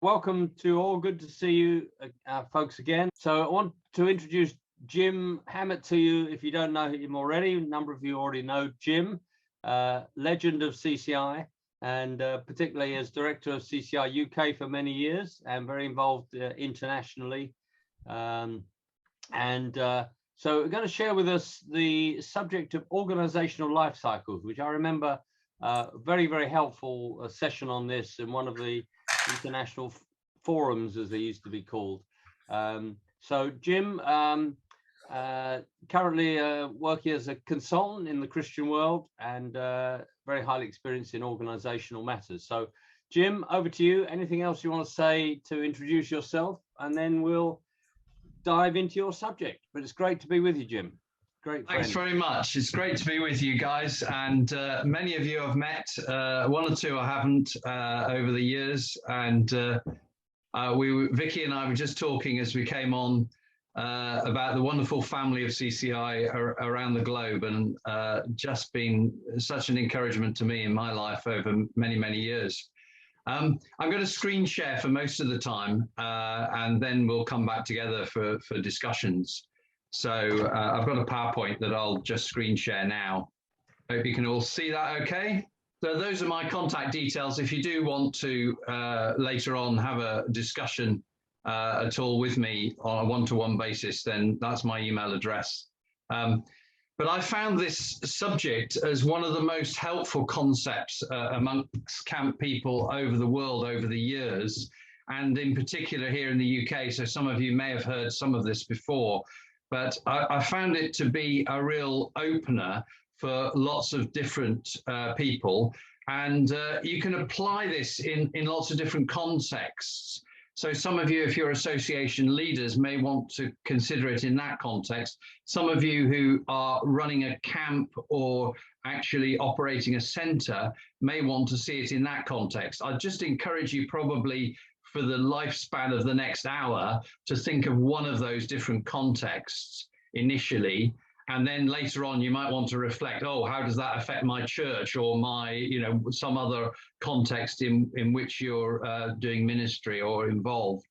welcome to all. Good to see you folks again. So I want to introduce Jim Hammett to you. If you don't know him already, a number of you already know Jim, legend of CCI, and particularly as director of CCI UK for many years, and very involved internationally. So we're going to share with us the subject of organizational life cycles, which I remember very, very helpful session on this in one of the international forums, as they used to be called. So Jim, currently working as a consultant in the Christian world and very highly experienced in organizational matters. So Jim, over to you. Anything else you want to say to introduce yourself, and then we'll dive into your subject. But it's great to be with you, Jim. Great friend. Thanks very much. It's great to be with you guys, and many of you I've met, one or two I haven't over the years, and Vicky and I were just talking as we came on about the wonderful family of CCI around the globe, and just been such an encouragement to me in my life over many, many years. I'm going to screen share for most of the time, and then we'll come back together for discussions. So I've got a PowerPoint that I'll just screen share now. Hope you can all see that okay. So those are my contact details. If you do want to later on have a discussion at all with me on a one-to-one basis, then that's my email address. But I found this subject as one of the most helpful concepts amongst camp people over the world over the years, and in particular here in the UK. So some of you may have heard some of this before, but I found it to be a real opener for lots of different people. And you can apply this in lots of different contexts. So some of you, if you're association leaders, may want to consider it in that context. Some of you who are running a camp or actually operating a centre may want to see it in that context. I'd just encourage you probably for the lifespan of the next hour to think of one of those different contexts initially. And then later on, you might want to reflect, oh, how does that affect my church or my, some other context in which you're doing ministry or involved.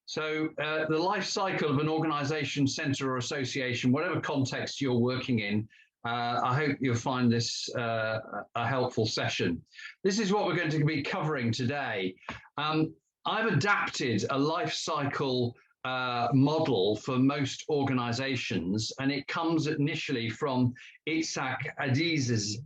So the life cycle of an organization, center or association, whatever context you're working in, I hope you'll find this a helpful session. This is what we're going to be covering today. I've adapted a life cycle model for most organizations, and it comes initially from Itzhak Adiz's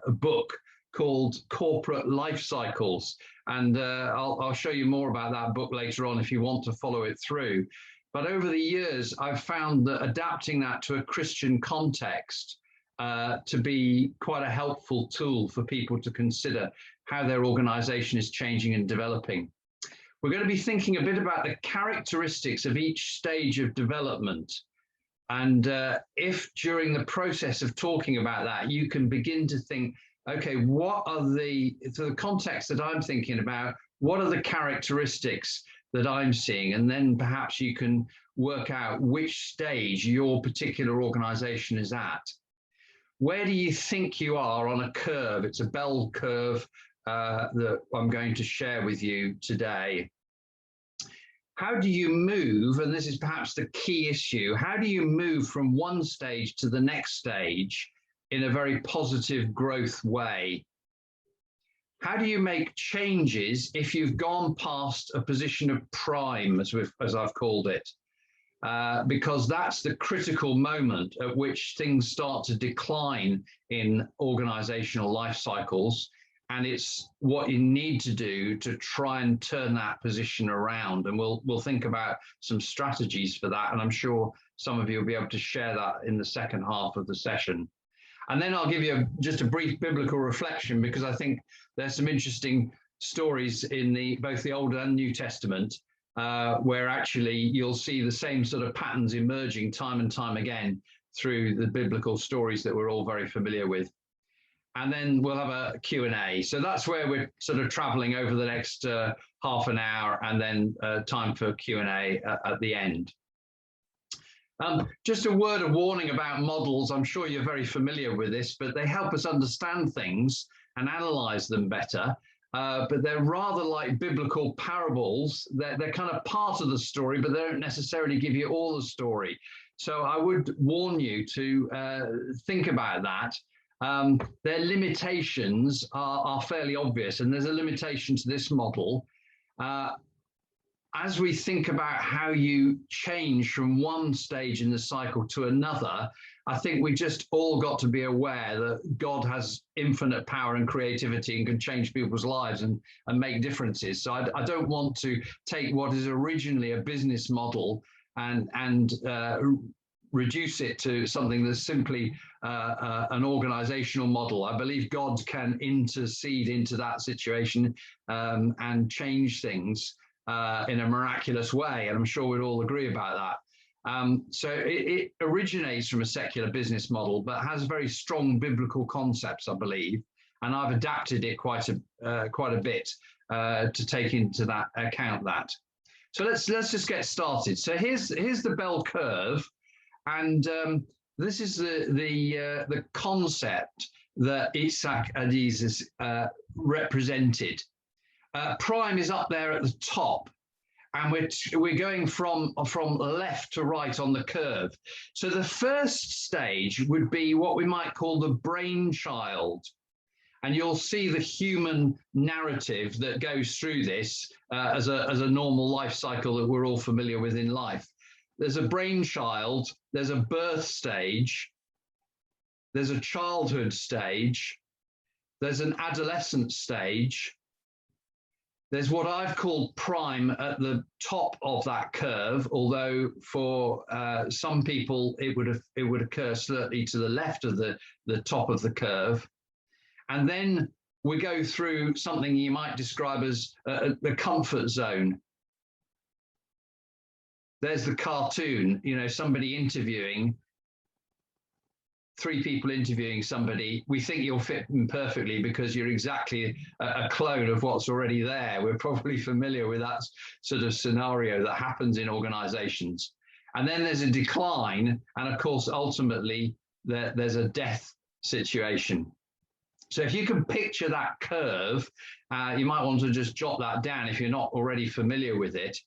book called Corporate Life Cycles, and I'll show you more about that book later on if you want to follow it through. But over the years, I've found that adapting that to a Christian context to be quite a helpful tool for people to consider how their organization is changing and developing. We're going to be thinking a bit about the characteristics of each stage of development. And if during the process of talking about that, you can begin to think, okay, what are the context that I'm thinking about, what are the characteristics that I'm seeing? And then perhaps you can work out which stage your particular organization is at. Where do you think you are on a curve? It's a bell curve that I'm going to share with you today. How do you move, and this is perhaps the key issue, how do you move from one stage to the next stage in a very positive growth way? How do you make changes if you've gone past a position of prime, as I've called it? Because that's the critical moment at which things start to decline in organizational life cycles. And it's what you need to do to try and turn that position around. And we'll think about some strategies for that. And I'm sure some of you will be able to share that in the second half of the session. And then I'll give you just a brief biblical reflection, because I think there's some interesting stories in both the Old and New Testament where actually you'll see the same sort of patterns emerging time and time again through the biblical stories that we're all very familiar with. And then we'll have a Q&A. So that's where we're sort of traveling over the next half an hour, and then time for Q&A at the end. Just a word of warning about models. I'm sure you're very familiar with this, but they help us understand things and analyze them better. but they're rather like biblical parables. They're kind of part of the story, but they don't necessarily give you all the story. So I would warn you to think about that. Their limitations are fairly obvious, and there's a limitation to this model. As we think about how you change from one stage in the cycle to another, I think we just all got to be aware that God has infinite power and creativity and can change people's lives and make differences. So I don't want to take what is originally a business model and reduce it to something that's simply an organizational model. I believe God can intercede into that situation and change things in a miraculous way, and I'm sure we'd all agree about that. So it originates from a secular business model, but has very strong biblical concepts, I believe, and I've adapted it quite a bit to take into that account that. So let's just get started. So here's the bell curve, and this is the concept that Isaac Aziz represented. Prime is up there at the top, and we're going from left to right on the curve. So the first stage would be what we might call the brainchild, and you'll see the human narrative that goes through this as a normal life cycle that we're all familiar with in life. There's a brainchild, there's a birth stage, there's a childhood stage, there's an adolescent stage. There's what I've called prime at the top of that curve, although for some people it would occur slightly to the left of the top of the curve. And then we go through something you might describe as the comfort zone. There's the cartoon, somebody interviewing, three people interviewing somebody. We think you'll fit in perfectly because you're exactly a clone of what's already there. We're probably familiar with that sort of scenario that happens in organizations. And then there's a decline. And of course, ultimately, there's a death situation. So if you can picture that curve, you might want to just jot that down if you're not already familiar with it.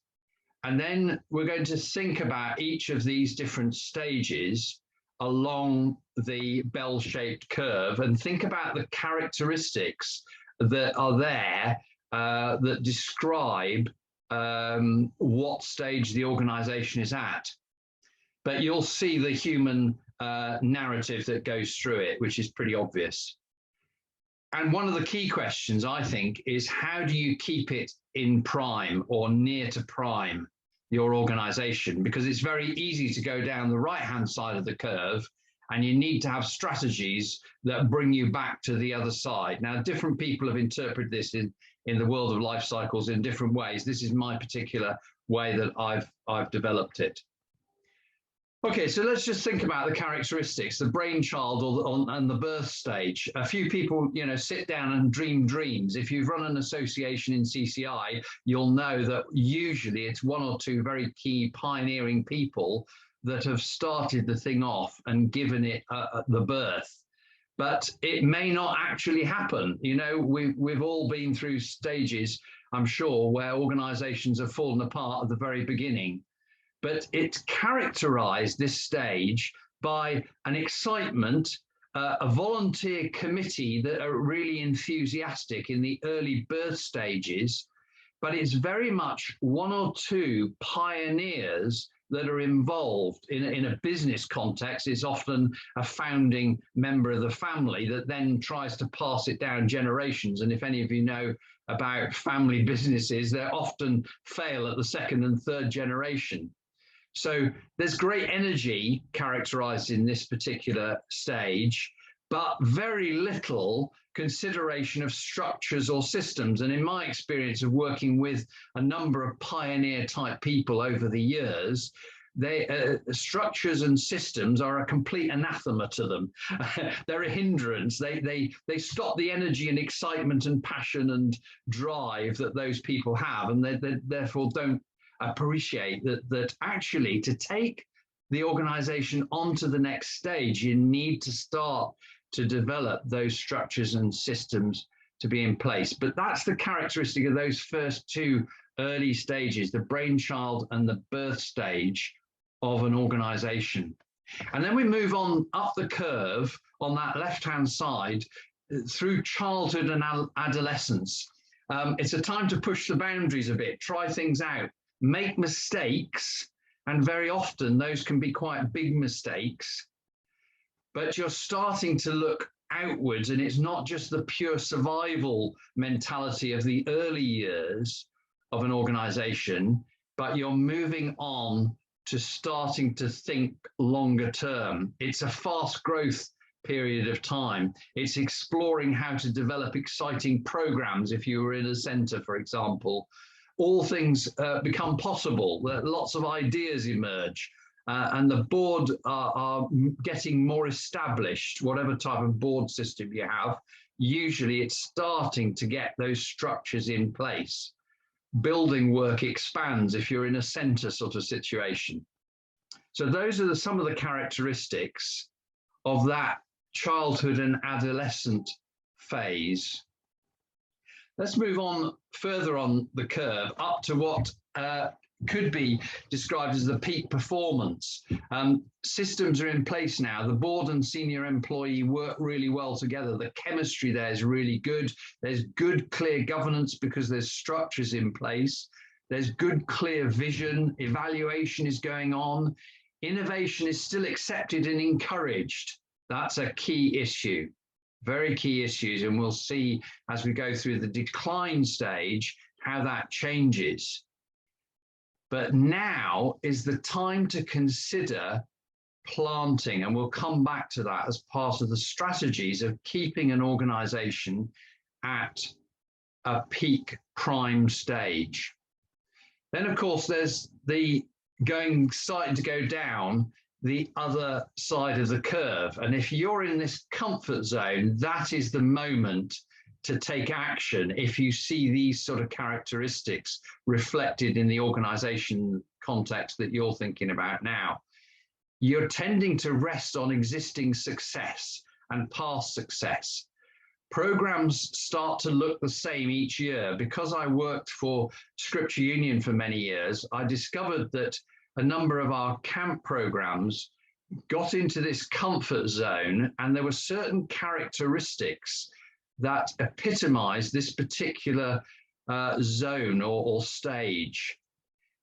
And then we're going to think about each of these different stages along the bell-shaped curve and think about the characteristics that are there that describe what stage the organization is at. But you'll see the human narrative that goes through it, which is pretty obvious. And one of the key questions, I think, is how do you keep it in prime or near to prime, your organization? Because it's very easy to go down the right-hand side of the curve, and you need to have strategies that bring you back to the other side. Now, different people have interpreted this in the world of life cycles in different ways. This is my particular way that I've developed it. Okay, so let's just think about the characteristics, the brainchild and the birth stage. A few people, sit down and dream dreams. If you've run an association in CCI, you'll know that usually it's one or two very key pioneering people that have started the thing off and given it the birth. But it may not actually happen. We've all been through stages, I'm sure, where organizations have fallen apart at the very beginning. But it's characterized, this stage, by an excitement, a volunteer committee that are really enthusiastic in the early birth stages, but it's very much one or two pioneers that are involved in a business context. It's often a founding member of the family that then tries to pass it down generations. And if any of you know about family businesses, they often fail at the second and third generation. So there's great energy characterized in this particular stage, but very little consideration of structures or systems. And in my experience of working with a number of pioneer type people over the years, structures and systems are a complete anathema to them. They're a hindrance. They stop the energy and excitement and passion and drive that those people have, and they therefore don't appreciate that actually to take the organization onto the next stage, you need to start to develop those structures and systems to be in place. But that's the characteristic of those first two early stages, the brainchild and the birth stage of an organization. And then we move on up the curve on that left-hand side through childhood and adolescence. It's a time to push the boundaries a bit, try things out, make mistakes, and very often those can be quite big mistakes, but you're starting to look outwards, and it's not just the pure survival mentality of the early years of an organization, but you're moving on to starting to think longer term. It's a fast growth period of time. It's exploring how to develop exciting programs. If you were in a center, for example, all things become possible. Lots of ideas emerge, and the board are getting more established. Whatever type of board system you have, usually it's starting to get those structures in place. Building work expands if you're in a center sort of situation. So those are some of the characteristics of that childhood and adolescent phase. Let's move on further on the curve up to what could be described as the peak performance. Systems are in place now. The board and senior employee work really well together. The chemistry there is really good. There's good, clear governance because there's structures in place. There's good, clear vision. Evaluation is going on. Innovation is still accepted and encouraged. That's a key issue. Very key issues, and we'll see as we go through the decline stage how that changes. But now is the time to consider planting, and we'll come back to that as part of the strategies of keeping an organization at a peak prime stage. Then, of course, there's the starting to go down the other side of the curve. And if you're in this comfort zone, that is the moment to take action if you see these sort of characteristics reflected in the organization context that you're thinking about now. You're tending to rest on existing success and past success. Programs start to look the same each year. Because I worked for Scripture Union for many years, I discovered that a number of our camp programs got into this comfort zone, and there were certain characteristics that epitomized this particular zone or stage.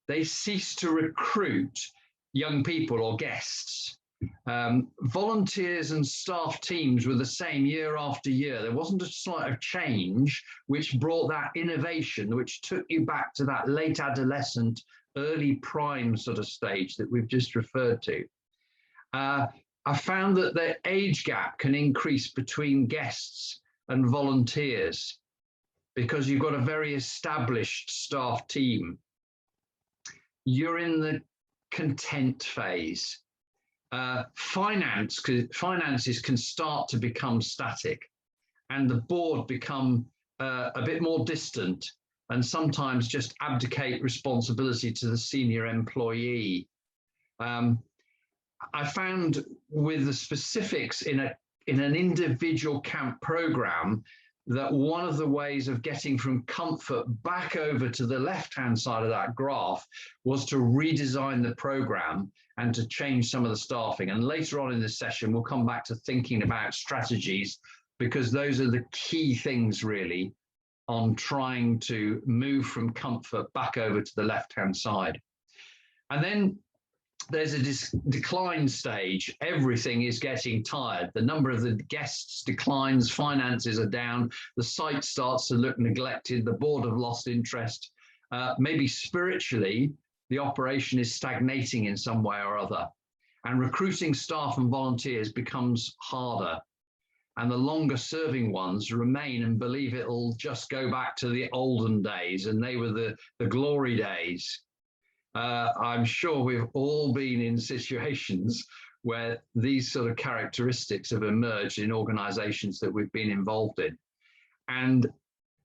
They ceased to recruit young people or guests. Volunteers and staff teams were the same year after year. There wasn't a slight of change which brought that innovation, which took you back to that late adolescent, early prime sort of stage that we've just referred to. I found that the age gap can increase between guests and volunteers because you've got a very established staff team. You're in the content phase. Finances can start to become static, and the board become a bit more distant, and sometimes just abdicate responsibility to the senior employee. I found with the specifics in an individual camp program that one of the ways of getting from comfort back over to the left-hand side of that graph was to redesign the program and to change some of the staffing. And later on in this session, we'll come back to thinking about strategies, because those are the key things really on trying to move from comfort back over to the left-hand side. And then there's a decline stage. Everything is getting tired. The number of the guests declines, finances are down, the site starts to look neglected, the board have lost interest. Maybe spiritually, the operation is stagnating in some way or other. And recruiting staff and volunteers becomes harder. And the longer serving ones remain and believe it'll just go back to the olden days, and they were the glory days. I'm sure we've all been in situations where these sort of characteristics have emerged in organizations that we've been involved in. And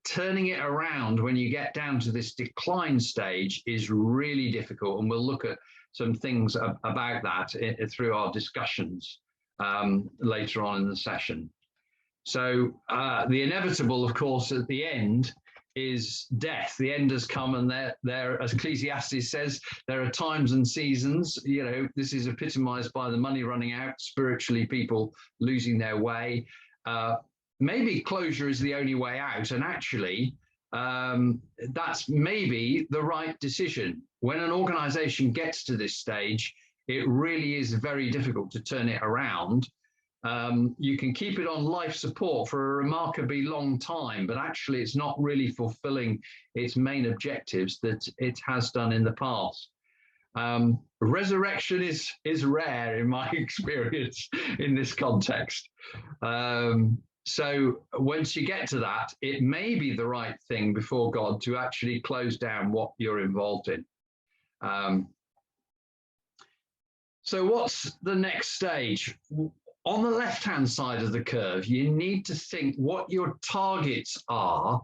turning it around when you get down to this decline stage is really difficult. And we'll look at some things about that through our discussions later on in the session. So the inevitable, of course, at the end is death. The end has come, and there, as Ecclesiastes says, there are times and seasons. You know, this is epitomized by the money running out, spiritually people losing their way. Maybe closure is the only way out, and actually that's maybe the right decision. When an organization gets to this stage, it really is very difficult to turn it around. You can keep it on life support for a remarkably long time, but actually it's not really fulfilling its main objectives that it has done in the past. Resurrection is rare in my experience in this context. So once you get to that, it may be the right thing before God to actually close down what you're involved in. So what's the next stage? On the left-hand side of the curve, you need to think what your targets are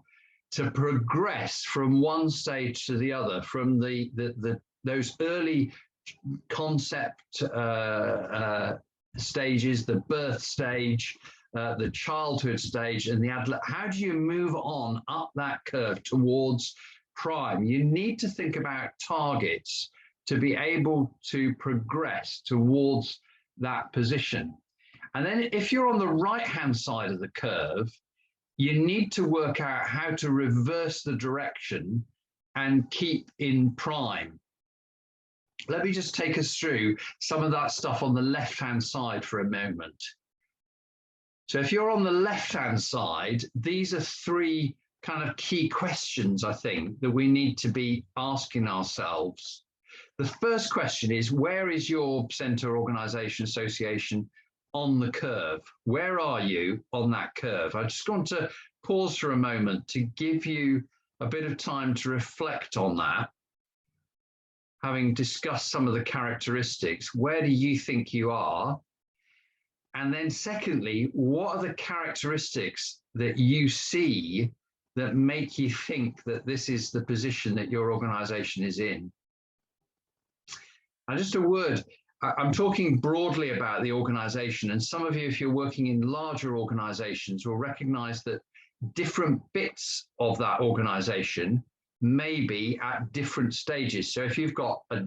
to progress from one stage to the other, from those early concept stages, the birth stage, the childhood stage, and the adult. How do you move on up that curve towards prime? You need to think about targets to be able to progress towards that position. And then if you're on the right-hand side of the curve, you need to work out how to reverse the direction and keep in prime. Let me just take us through some of that stuff on the left-hand side for a moment. So if you're on the left-hand side, these are three kind of key questions, I think, that we need to be asking ourselves. The first question is, where is your centre, organisation, association on the curve? Where are you on that curve? I just want to pause for a moment to give you a bit of time to reflect on that. Having discussed some of the characteristics, where do you think you are? And then secondly, what are the characteristics that you see that make you think that this is the position that your organisation is in? And just a word, I'm talking broadly about the organisation, and some of you, if you're working in larger organisations, will recognise that different bits of that organisation may be at different stages. So if you've got a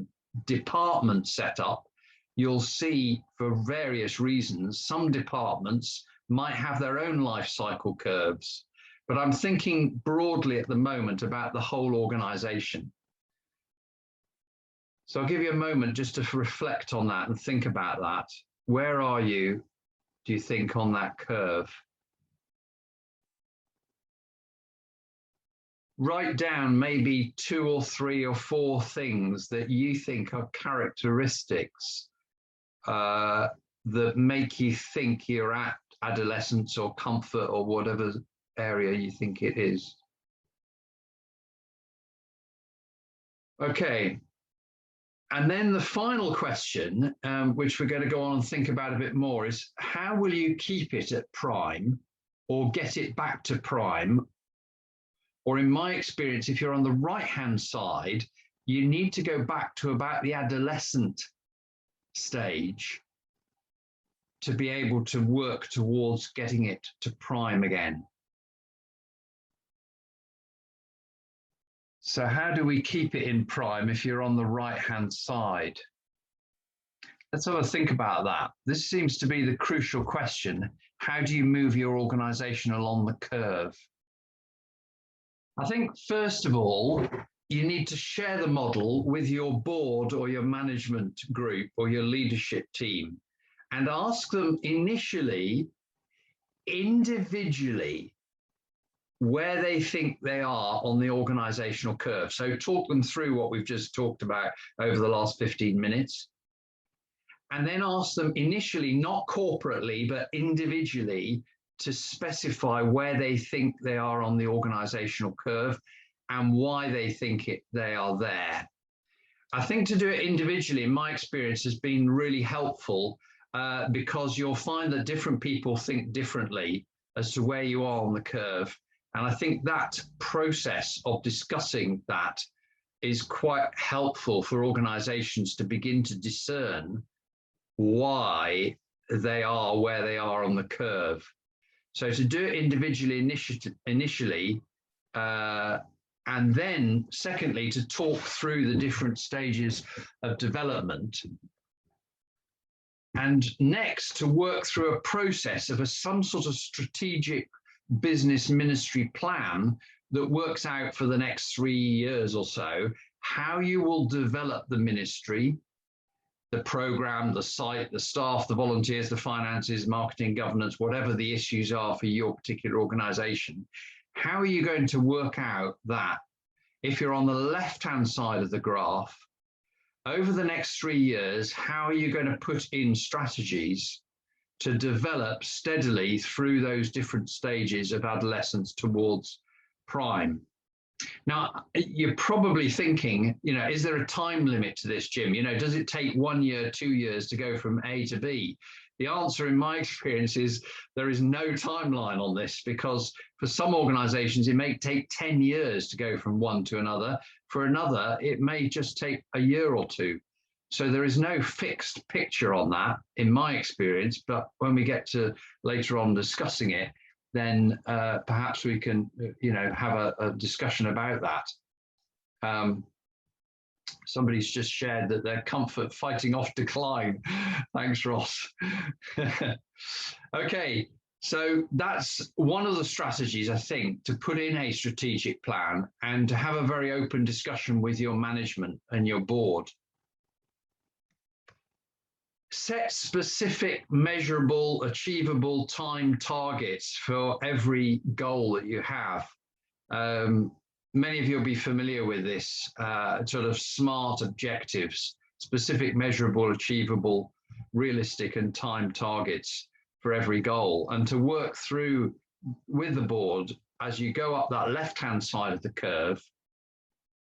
department set up, you'll see for various reasons, some departments might have their own life cycle curves, but I'm thinking broadly at the moment about the whole organisation. So I'll give you a moment just to reflect on that and think about that. Where are you, do you think, on that curve? Write down maybe 2 or 3 or 4 things that you think are characteristics that make you think you're at adolescence or comfort or whatever area you think it is. Okay. And then the final question, which we're going to go on and think about a bit more, is how will you keep it at prime or get it back to prime? Or in my experience, if you're on the right-hand side, you need to go back to about the adolescent stage to be able to work towards getting it to prime again. So how do we keep it in prime if you're on the right-hand side? Let's have a think about that. This seems to be the crucial question. How do you move your organisation along the curve? I think, first of all, you need to share the model with your board or your management group or your leadership team and ask them initially, individually, where they think they are on the organizational curve. So talk them through what we've just talked about over the last 15 minutes. And then ask them initially, not corporately, but individually, to specify where they think they are on the organizational curve and why they think they are there. I think to do it individually, in my experience, has been really helpful because you'll find that different people think differently as to where you are on the curve. And I think that process of discussing that is quite helpful for organizations to begin to discern why they are where they are on the curve. So to do it individually initially, and then secondly, to talk through the different stages of development. And next, to work through a process of some sort of strategic business ministry plan that works out for the next 3 years or so, how you will develop the ministry, the program, the site, the staff, the volunteers, the finances, marketing, governance, whatever the issues are for your particular organization. How are you going to work out that if you're on the left-hand side of the graph, over the next 3 years, how are you going to put in strategies to develop steadily through those different stages of adolescence towards prime? Now, you're probably thinking, you know, is there a time limit to this, Jim? You know, does it take 1 year, 2 years to go from A to B? The answer in my experience is there is no timeline on this, because for some organizations, it may take 10 years to go from one to another. For another, it may just take a year or two. So there is no fixed picture on that in my experience, but when we get to later on discussing it, then perhaps we can, you know, have a discussion about that. Somebody's just shared that their comfort fighting off decline. Thanks, Ross. Okay, so that's one of the strategies, I think, to put in a strategic plan and to have a very open discussion with your management and your board. Set specific, measurable, achievable time targets for every goal that you have. Many of you will be familiar with this, sort of SMART objectives, specific, measurable, achievable, realistic, and time targets for every goal. And to work through with the board as you go up that left-hand side of the curve,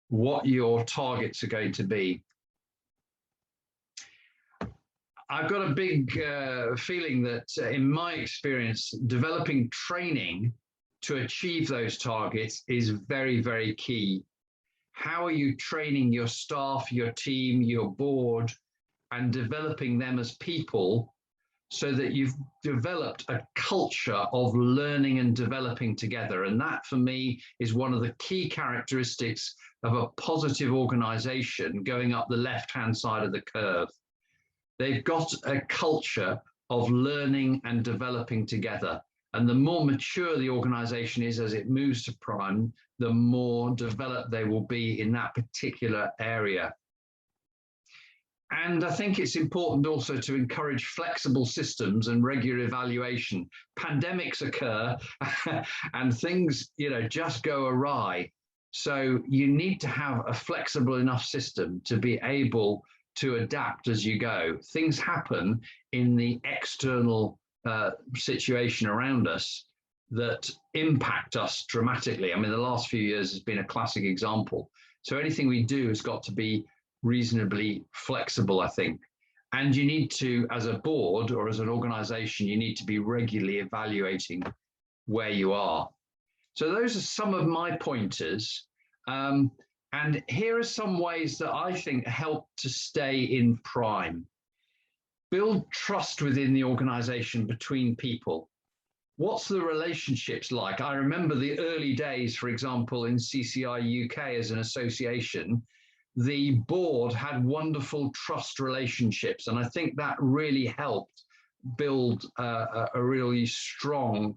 what your targets are going to be. I've got a big feeling that in my experience, developing training to achieve those targets is very, very key. How are you training your staff, your team, your board, and developing them as people so that you've developed a culture of learning and developing together? And that, for me, is one of the key characteristics of a positive organization going up the left-hand side of the curve. They've got a culture of learning and developing together. And the more mature the organization is as it moves to prime, the more developed they will be in that particular area. And I think it's important also to encourage flexible systems and regular evaluation. Pandemics occur and things, you know, just go awry. So you need to have a flexible enough system to be able to adapt as you go. Things happen in the external situation around us that impact us dramatically. I mean, the last few years has been a classic example. So anything we do has got to be reasonably flexible, I think. And you need to, as a board or as an organization, you need to be regularly evaluating where you are. So those are some of my pointers. And here are some ways that I think help to stay in prime. Build trust within the organization between people. What's the relationships like? I remember the early days, for example, in CCI UK as an association, the board had wonderful trust relationships. And I think that really helped build a really strong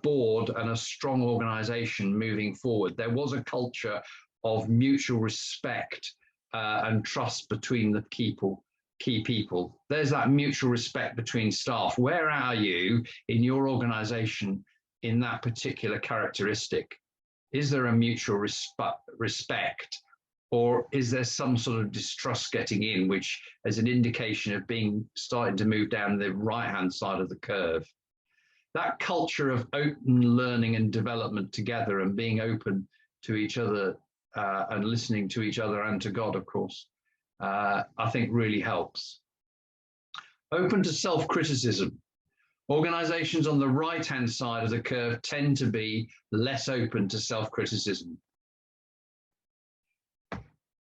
board and a strong organization moving forward. There was a culture of mutual respect and trust between the key people. There's that mutual respect between staff. Where are you in your organization in that particular characteristic? Is there a mutual respect, or is there some sort of distrust getting in, which is an indication of starting to move down the right-hand side of the curve? That culture of open learning and development together and being open to each other and listening to each other and to God, of course, I think really helps. Open to self-criticism. Organizations on the right-hand side of the curve tend to be less open to self-criticism.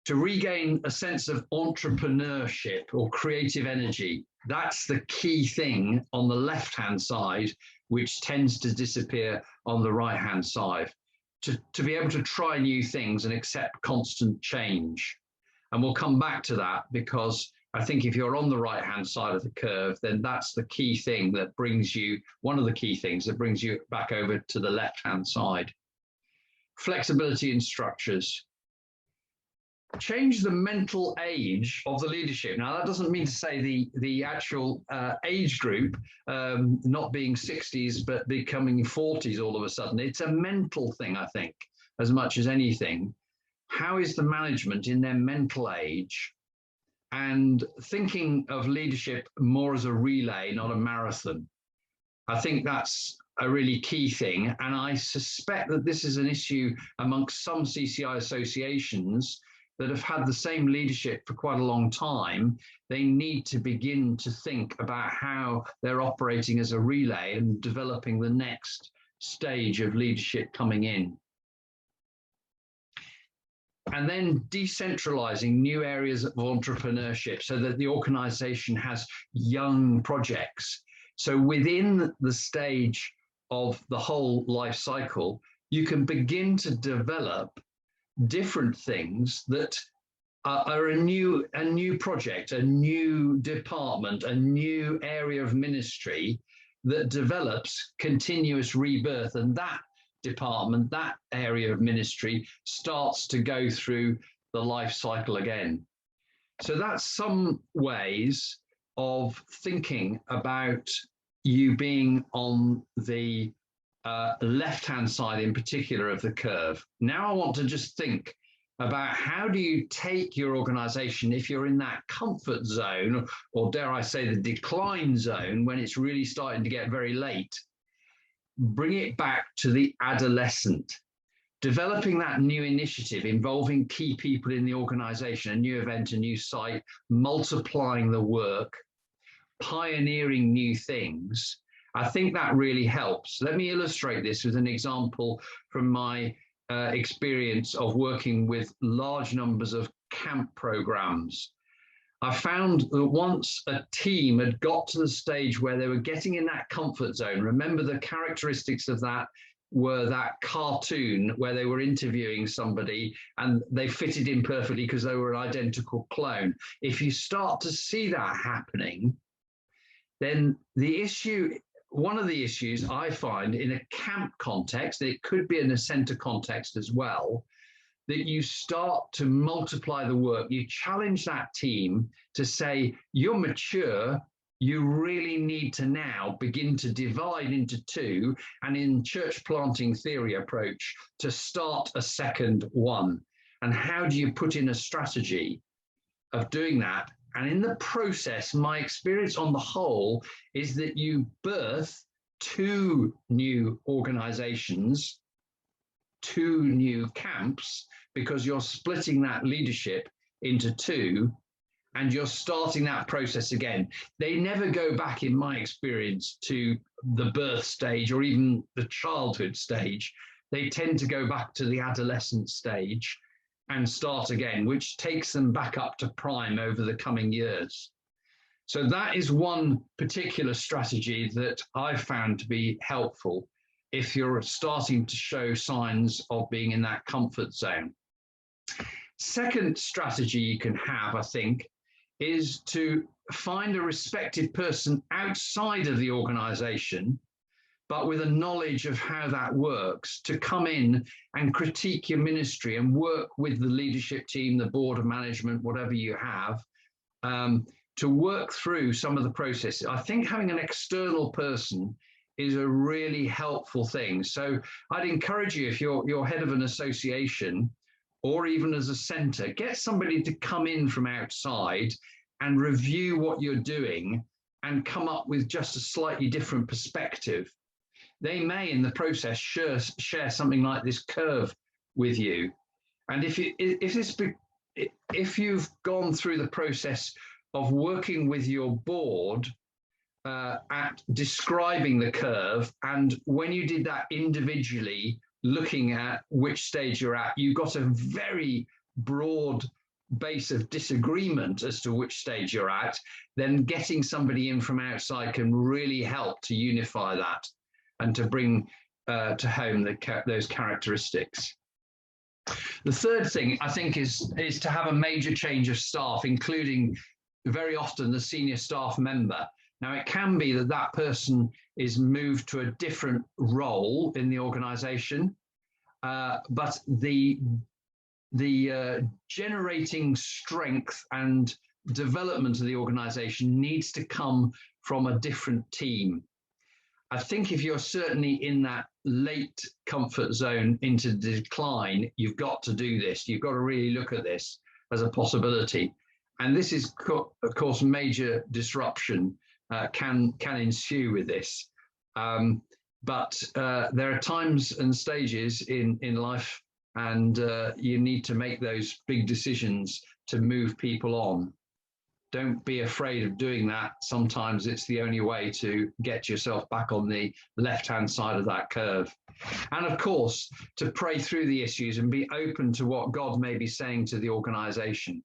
To regain a sense of entrepreneurship or creative energy, that's the key thing on the left-hand side which tends to disappear on the right-hand side, to be able to try new things and accept constant change. And we'll come back to that, because I think if you're on the right-hand side of the curve, then that's the key thing that brings you, one of the key things that brings you back over to the left-hand side. Flexibility in structures. Change the mental age of the leadership. Now, that doesn't mean to say the actual age group not being 60s, but becoming 40s all of a sudden. It's a mental thing, I think, as much as anything. How is the management in their mental age? And thinking of leadership more as a relay, not a marathon. I think that's a really key thing. And I suspect that this is an issue amongst some CCI associations that have had the same leadership for quite a long time. They need to begin to think about how they're operating as a relay and developing the next stage of leadership coming in. And then decentralizing new areas of entrepreneurship so that the organization has young projects. So within the stage of the whole life cycle, you can begin to develop different things that are a new project, a new department, a new area of ministry that develops continuous rebirth. And that department, that area of ministry starts to go through the life cycle again. So that's some ways of thinking about you being on the left-hand side in particular of the curve. Now I want to just think about how do you take your organization, if you're in that comfort zone, or dare I say the decline zone, when it's really starting to get very late, bring it back to the adolescent, developing that new initiative involving key people in the organization, a new event, a new site, multiplying the work, pioneering new things. I think that really helps. Let me illustrate this with an example from my experience of working with large numbers of camp programs. I found that once a team had got to the stage where they were getting in that comfort zone, remember the characteristics of that were that cartoon where they were interviewing somebody and they fitted in perfectly because they were an identical clone. If you start to see that happening, then the issue, one of the issues I find in a camp context, it could be in a center context as well, that you start to multiply the work. You challenge that team to say, you're mature, you really need to now begin to divide into two, and in church planting theory approach, to start a second one. And how do you put in a strategy of doing that? And in the process, my experience on the whole is that you birth two new organizations, two new camps, because you're splitting that leadership into two and you're starting that process again. They never go back, in my experience, to the birth stage or even the childhood stage. They tend to go back to the adolescent stage and start again, which takes them back up to prime over the coming years. So that is one particular strategy that I found to be helpful if you're starting to show signs of being in that comfort zone. Second strategy you can have, I think, is to find a respected person outside of the organization, but with a knowledge of how that works, to come in and critique your ministry and work with the leadership team, the board of management, whatever you have, to work through some of the processes. I think having an external person is a really helpful thing. So I'd encourage you, if you're head of an association or even as a center, get somebody to come in from outside and review what you're doing and come up with just a slightly different perspective. They may, in the process, share something like this curve with you. And if you've gone through the process of working with your board at describing the curve, and when you did that individually, looking at which stage you're at, you got a very broad base of disagreement as to which stage you're at, then getting somebody in from outside can really help to unify that. and to bring to home those characteristics. The third thing, I think, is to have a major change of staff, including very often the senior staff member. Now, it can be that that person is moved to a different role in the organisation, but the generating strength and development of the organisation needs to come from a different team. I think if you're certainly in that late comfort zone into decline, you've got to do this. You've got to really look at this as a possibility. And this is, of course, major disruption can ensue with this. But there are times and stages in life, and you need to make those big decisions to move people on. Don't be afraid of doing that. Sometimes it's the only way to get yourself back on the left-hand side of that curve. And of course, to pray through the issues and be open to what God may be saying to the organization.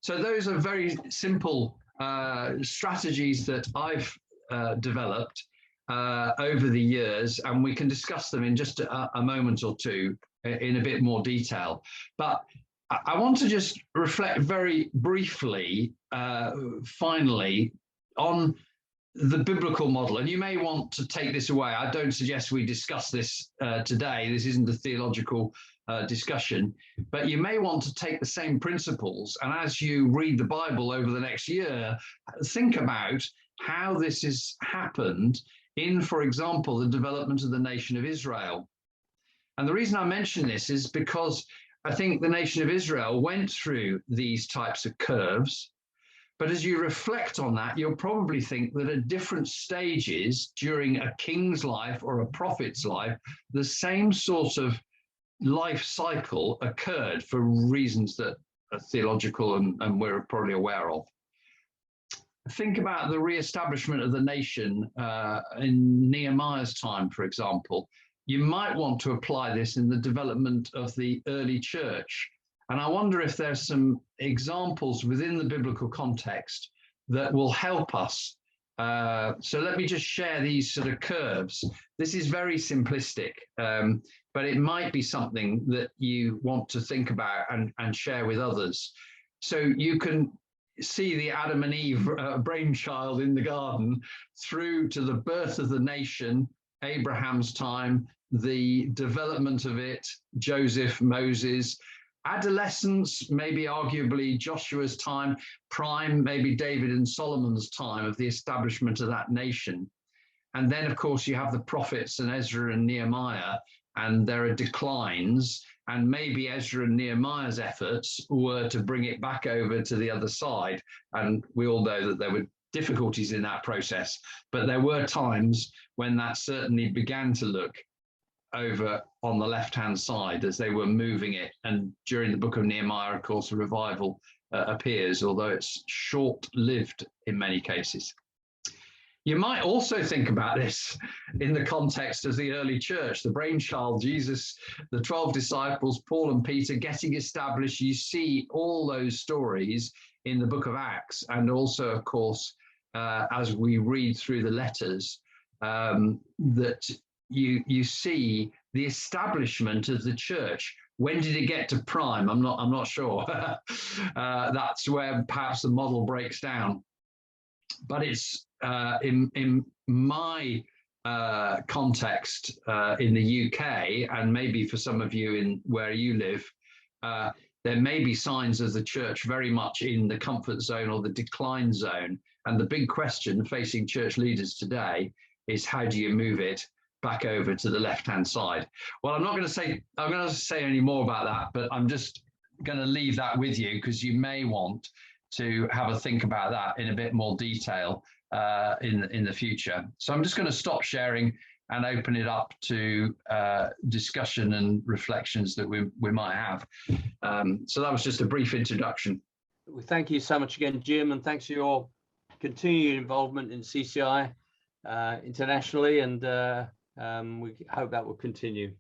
So those are very simple strategies that I've developed over the years, and we can discuss them in just a moment or two in a bit more detail. But I want to just reflect very briefly, finally, on the biblical model. And you may want to take this away. I don't suggest we discuss this today. This isn't a theological discussion, but you may want to take the same principles, and as you read the Bible over the next year, think about how this has happened in, for example, the development of the nation of Israel. And the reason I mention this is because I think the nation of Israel went through these types of curves, but as you reflect on that, you'll probably think that at different stages during a king's life or a prophet's life, the same sort of life cycle occurred for reasons that are theological and we're probably aware of. Think about the re-establishment of the nation in Nehemiah's time, for example. You might want to apply this in the development of the early church. And I wonder if there's some examples within the biblical context that will help us. So let me just share these sort of curves. This is very simplistic, but it might be something that you want to think about and share with others. So you can see the Adam and Eve brainchild in the garden through to the birth of the nation, Abraham's time, the development of it, Joseph, Moses, adolescence, maybe arguably Joshua's time, prime, maybe David and Solomon's time of the establishment of that nation. And then, of course, you have the prophets and Ezra and Nehemiah, and there are declines, and maybe Ezra and Nehemiah's efforts were to bring it back over to the other side. And we all know that there were difficulties in that process, but there were times when that certainly began to look over on the left-hand side as they were moving it. And during the book of Nehemiah, of course, a revival appears, although it's short-lived in many cases. You might also think about this in the context of the early church, the brainchild, Jesus, the 12 disciples, Paul and Peter getting established. You see all those stories in the book of Acts, and also, of course, as we read through the letters, that you see the establishment of the church. When did it get to prime? I'm not sure. That's where perhaps the model breaks down. But it's in my context in the UK, and maybe for some of you in where you live, there may be signs of the church very much in the comfort zone or the decline zone. And the big question facing church leaders today is, how do you move it back over to the left-hand side? Well, I'm going to say any more about that, but I'm just going to leave that with you, because you may want to have a think about that in a bit more detail in the future. So I'm just going to stop sharing and open it up to discussion and reflections that we might have. So that was just a brief introduction. We thank you so much again, Jim, and thanks for your continued involvement in CCI internationally, and we hope that will continue.